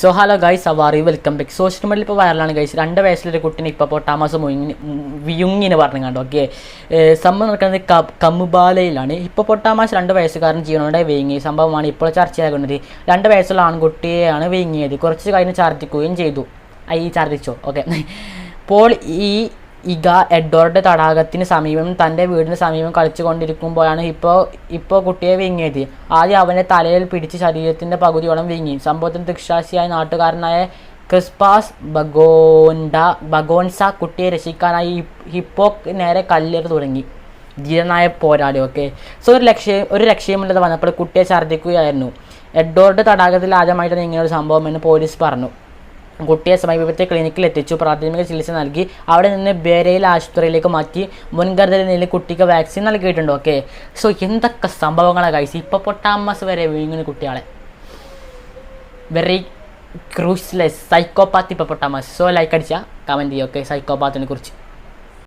So hello guys, അവാറി welcome back. Social മീഡിയയിൽ ഇപ്പോൾ വൈറലാണ് ഗൈസ്. 2 വയസ്സിലൊരു കുട്ടീനെ ഹിപ്പോപ്പൊട്ടാമസ് വിയുങ്ങിന് പറഞ്ഞു കണ്ടോ. ഓക്കെ, സംഭവം നടക്കുന്നത് കമുബാലയിലാണ്. ഹിപ്പോപ്പൊട്ടാമസ് 2 വയസ്സുകാരൻ ജീവനോടെ വീങ്ങി സംഭവമാണ് ഇപ്പോൾ ചർച്ചയാകുന്നത്. 2 വയസ്സുള്ള ആൺകുട്ടിയെയാണ് വീങ്ങിയത്. കുറച്ച് കഴിഞ്ഞ് ഛർദ്ദിക്കുകയും ചെയ്തു. ഛർദ്ദിച്ചോ? ഓക്കെ. പോൾ ഇഗ എഡ്വാർഡ് തടാകത്തിന് സമീപം തൻ്റെ വീടിന് സമീപം കളിച്ചുകൊണ്ടിരിക്കുമ്പോഴാണ് ഇപ്പോൾ കുട്ടിയെ വീങ്ങിയത്. ആദ്യം അവൻ്റെ തലയിൽ പിടിച്ച് ശരീരത്തിൻ്റെ പകുതിയോളം വീങ്ങി. സംഭവത്തിൽ ദൃക്സാക്ഷിയായ നാട്ടുകാരനായ ക്രിസ്പാസ് ബഗോൺസ കുട്ടിയെ രക്ഷിക്കാനായി ഹിപ്പോക്ക് നേരെ കല്ലെറിഞ്ഞു തുടങ്ങി. ധീരനായ പോരാളി. ഓക്കെ, സോ ഒരു രക്ഷയുമില്ലാതെ വന്നപ്പോൾ കുട്ടിയെ ഛർദ്ദിക്കുകയായിരുന്നു. എഡ്വാർഡ് തടാകത്തിൽ ആദ്യമായിട്ടാണ് ഇങ്ങനെയൊരു സംഭവമെന്ന് പോലീസ് പറഞ്ഞു. കുട്ടിയെ സമീപത്തെ ക്ലിനിക്കിൽ എത്തിച്ചു. പ്രാഥമിക ചികിത്സ നൽകി. അവിടെ നിന്ന് ബേരയിൽ ആശുപത്രിയിലേക്ക് മാറ്റി. മുൻകരുതൽ നിലയിൽ കുട്ടിക്ക് വാക്സിൻ നൽകിയിട്ടുണ്ട്. ഓക്കെ, സോ എന്തൊക്കെ സംഭവങ്ങളാണ് ഗൈസ്. ഹിപ്പോപ്പൊട്ടാമസ് വരെ വീങ്ങുന്ന കുട്ടികളെ. Very clueless psychopath hippopotamus. So like അടിച്ചാൽ കമൻറ്റ് ചെയ്യുക. ഓക്കെ, സൈക്കോപാത്തിനെ കുറിച്ച്.